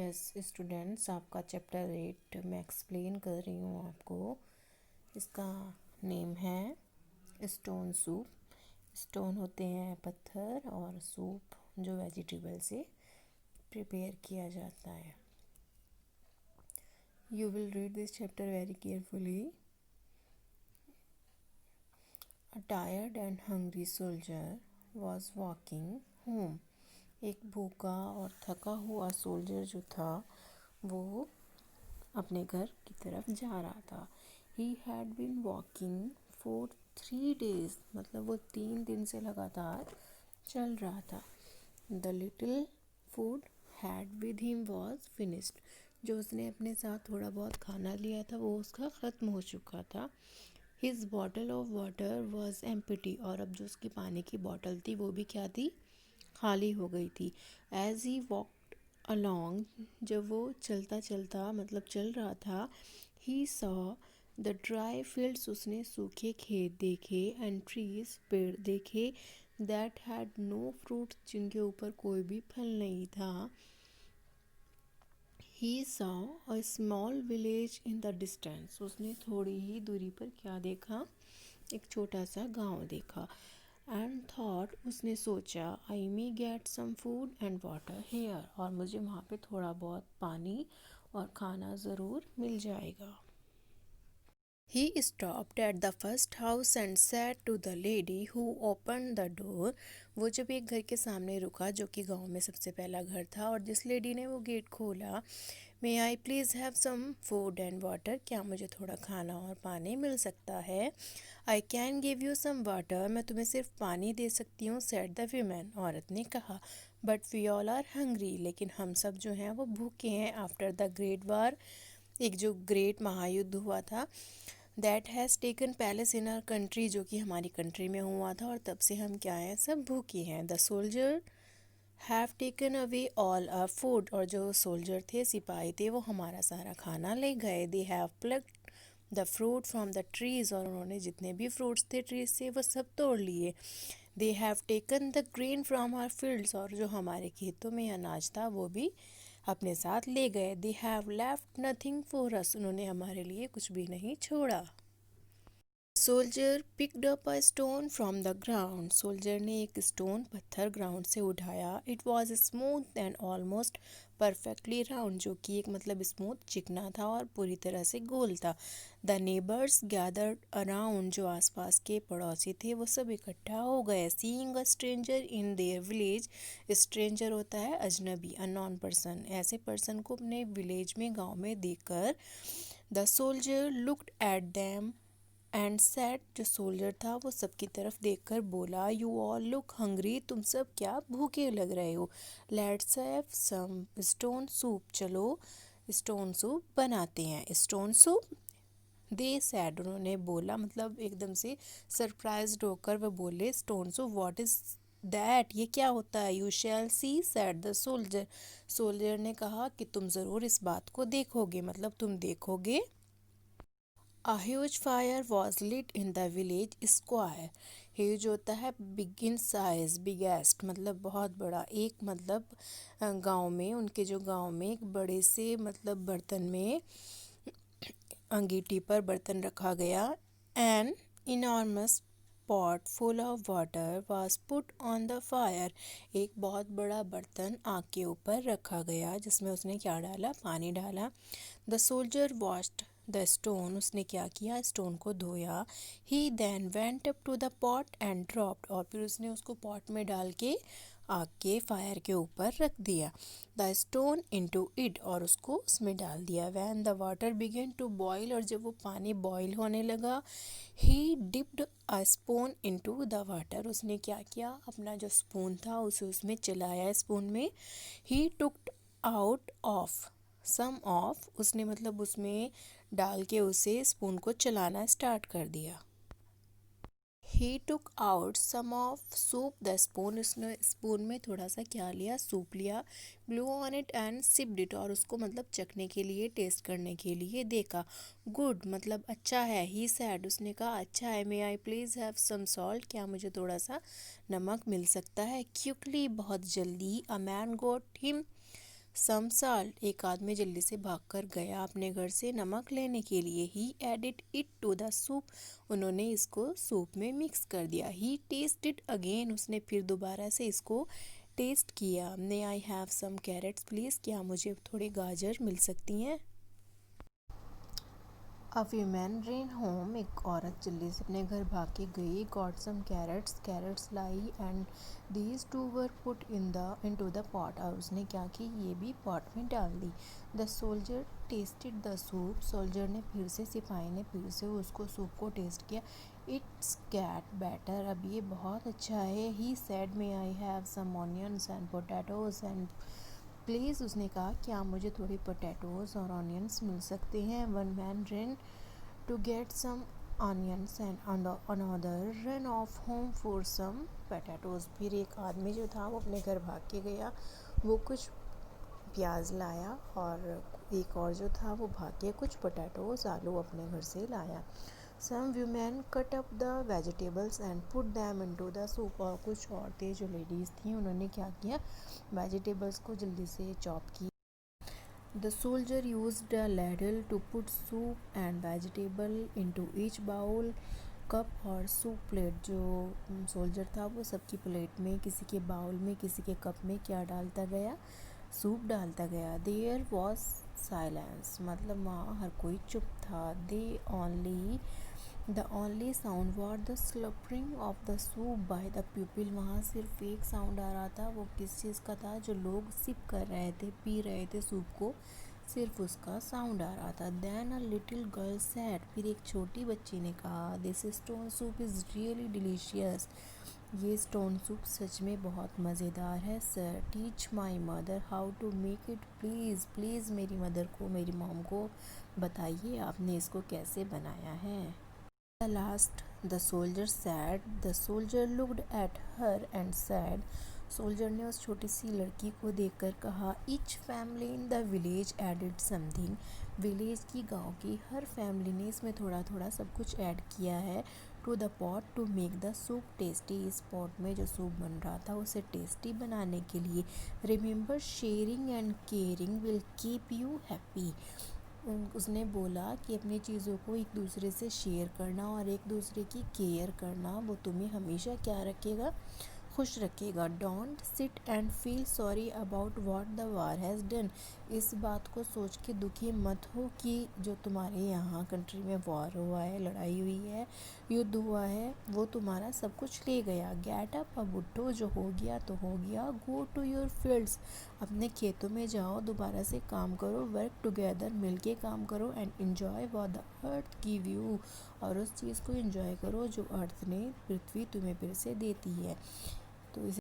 Yes students, आपका chapter 8 मैं explain कर रही हूँ आपको। इसका नेम है स्टोन सूप। स्टोन होते हैं पत्थर, और सूप जो वेजिटेबल से प्रिपेयर किया जाता है। You will read this chapter very carefully. A tired and hungry soldier was walking home. एक भूखा और थका हुआ सोल्जर जो था वो अपने घर की तरफ जा रहा था। He had been walking for 3 days, मतलब वो 3 दिन से लगातार चल रहा था। The little food had with him was finished. जो उसने अपने साथ थोड़ा बहुत खाना लिया था वो उसका ख़त्म हो चुका था। His bottle of water was empty, और अब जो उसकी पानी की बॉटल थी वो भी क्या थी, खाली हो गई थी। एज ही वॉक अलोंग, जब वो चलता चलता मतलब चल रहा था, he saw the dry fields, उसने सूखे खेत देखे, एंड ट्रीज, पेड़ देखे, दैट हैड नो फ्रूट, जिनके ऊपर कोई भी फल नहीं था। He saw a small village in the distance, उसने थोड़ी ही दूरी पर क्या देखा, एक छोटा सा गांव देखा। एंड थॉट, उसने सोचा, I may get some food and water here, और मुझे वहाँ पे थोड़ा बहुत पानी और खाना ज़रूर मिल जाएगा। He stopped at the first house and said to the lady who opened the door. वो जब एक घर के सामने रुका जो कि गांव में सबसे पहला घर था, और जिस लेडी ने वो गेट खोला, may I please have some food and water, क्या मुझे थोड़ा खाना और पानी मिल सकता है। I can give you some water, मैं तुम्हें सिर्फ पानी दे सकती हूँ, सेड द वीमेन, औरत ने कहा। But we all are hungry, लेकिन हम सब जो हैं वो भूखे हैं। आफ्टर द ग्रेट वार, एक जो ग्रेट महायुद्ध हुआ था, that has taken place in our country, जो कि हमारी कंट्री में हुआ था, और तब से हम क्या हैं, सब भूखे हैं। The soldier have taken away all our food, और जो सोल्जर थे, सिपाही थे, वो हमारा सारा खाना ले गए। They have plucked the fruit from the trees, और उन्होंने जितने भी फ्रूट्स थे ट्रीज से वो सब तोड़ लिए। They have taken the grain from our fields, और जो हमारे खेतों में अनाज था वो भी अपने साथ ले गए। They have left nothing for us, उन्होंने हमारे लिए कुछ भी नहीं छोड़ा। Soldier picked up a stone from the ground, soldier ने एक स्टोन पत्थर ग्राउंड से उठाया। It was smooth and almost perfectly round, जो कि एक मतलब स्मूथ चिकना था और पूरी तरह से गोल था। द नेबर्स गैदर्ड अराउंड, जो आसपास के पड़ोसी थे वो सब इकट्ठा हो गए। Seeing a stranger in their village, stranger होता है अजनबी, अ नॉन पर्सन, ऐसे पर्सन को अपने विलेज में, गाँव में देखकर, the soldier looked at them and said, जो सोल्जर था वो सबकी तरफ देखकर बोला, यू ऑल लुक हंग्री, तुम सब क्या भूखे लग रहे हो। Let's have some stone soup, चलो स्टोन सूप बनाते हैं। स्टोन सूप, दे सैड, उन्होंने बोला, मतलब एकदम से सरप्राइज्ड होकर वह बोले, stone soup, what is that, ये क्या होता है। You shall see, said the soldier, soldier ने कहा कि तुम ज़रूर इस बात को देखोगे, मतलब तुम देखोगे। A huge fire was lit in the village square. Huge होता है बिग इन साइज, बिगेस्ट मतलब बहुत बड़ा, एक मतलब गांव में, उनके जो गांव में एक बड़े से मतलब बर्तन में, अंगीठी पर बर्तन रखा गया। An enormous pot full of water was put on the fire, एक बहुत बड़ा बर्तन आग के ऊपर रखा गया जिसमें उसने क्या डाला, पानी डाला। The soldier washed the stone, उसने क्या किया, स्टोन को धोया। He then went up to the pot and dropped, और फिर उसने उसको पॉट में डाल के आग के फायर के ऊपर रख दिया। द स्टोन इनटू इट, और उसको उसमें डाल दिया। When the water began to boil, और जब वो पानी बॉयल होने लगा, he dipped a spoon into the water, उसने क्या किया, अपना जो स्पून था उसे उसमें चलाया स्पून में। He took out of some of, उसने मतलब उसमें डाल के उसे स्पून को चलाना स्टार्ट कर दिया। He took out some of soup the spoon, उसने स्पून में थोड़ा सा क्या लिया, सूप लिया। Blew on it and sipped it, और उसको मतलब चखने के लिए, टेस्ट करने के लिए देखा। गुड मतलब अच्छा है। ही सैड, उसने कहा अच्छा है। मे I please have some salt, क्या मुझे थोड़ा सा नमक मिल सकता है। क्विकली बहुत जल्दी, a man got him some salt, एक आदमी जल्दी से भागकर गया अपने घर से नमक लेने के लिए। He added it to the soup, उन्होंने इसको सूप में मिक्स कर दिया। ही टेस्टेड अगेन, उसने फिर दोबारा से इसको टेस्ट किया। May I have some carrots please, क्या मुझे थोड़े गाजर मिल सकती हैं। अ वीमेन रेन होम, एक औरत जल्दी से अपने घर भाग के गई। गॉट सम कैरेट्स लाई and these too were put into the pot, और उसने क्या की, ये भी पॉट में डाल दी। The soldier tested the soup, soldier ने फिर से, सिपाही ने फिर से उसको सूप को टेस्ट किया। इट्स गेट बेटर, अब ये बहुत अच्छा है। He said may I have some onions and potatoes and please, उसने कहा क्या मुझे थोड़े पोटैटोज़ और ऑनियंस मिल सकते हैं। One man ran to get some onions and another ran off home for some potatoes, फिर एक आदमी जो था वो अपने घर भाग के गया, वो कुछ प्याज लाया, और एक और जो था वो भाग के कुछ पोटैटोज़, आलू अपने घर से लाया। Some women cut up the vegetables and put them into the soup, और कुछ औरतें जो लेडीज़ थी उन्होंने क्या किया, वेजिटेबल्स को जल्दी से चॉप किया। The soldier used a ladle to put soup and vegetable into each bowl. Cup और सूप प्लेट, जो सोल्जर था वो सबकी प्लेट में, किसी के बाउल में, किसी के कप में क्या डालता गया, सूप डालता गया। देयर वॉज साइलेंस, मतलब वहाँ हर कोई चुप था। The only sound were the slurping of the soup by the people, वहाँ सिर्फ एक साउंड आ रहा था, वो किस चीज़ का था, जो लोग सिप कर रहे थे, पी रहे थे सूप को, सिर्फ उसका साउंड आ रहा था। Then a little girl said, फिर एक छोटी बच्ची ने कहा, this stone soup is really delicious, ये स्टोन सूप सच में बहुत मज़ेदार है। Sir, teach my mother how to make it please, please मेरी मदर को, मेरी मॉम को बताइए आपने इसको कैसे बनाया है। The last, the soldier said, the soldier looked at her and said, soldier ने उस छोटी सी लड़की को देखकर कहा, each family in the village added something, village की, गांव की हर फैमिली ने इसमें थोड़ा थोड़ा सब कुछ ऐड किया है। To the pot to make the soup tasty, इस पॉट में जो सूप बन रहा था उसे टेस्टी बनाने के लिए। Remember sharing and caring will keep you happy, उसने बोला कि अपनी चीज़ों को एक दूसरे से शेयर करना और एक दूसरे की केयर करना वो तुम्हें हमेशा क्या रखेगा, खुश रखेगा। Don't sit and feel sorry about what the war has done, इस बात को सोच के दुखी मत हो कि जो तुम्हारे यहाँ कंट्री में वॉर हुआ है, लड़ाई हुई है, युद्ध हुआ है, वो तुम्हारा सब कुछ ले गया। गेट अप, अब उठो, जो हो गया तो हो गया। गो टू योर फील्ड्स, अपने खेतों में जाओ, दोबारा से काम करो, वर्क टुगेदर, मिलके काम करो, and enjoy what the earth give you, और उस चीज़ को एंजॉय करो जो अर्थ ने, पृथ्वी तुम्हें फिर से देती है। तो इस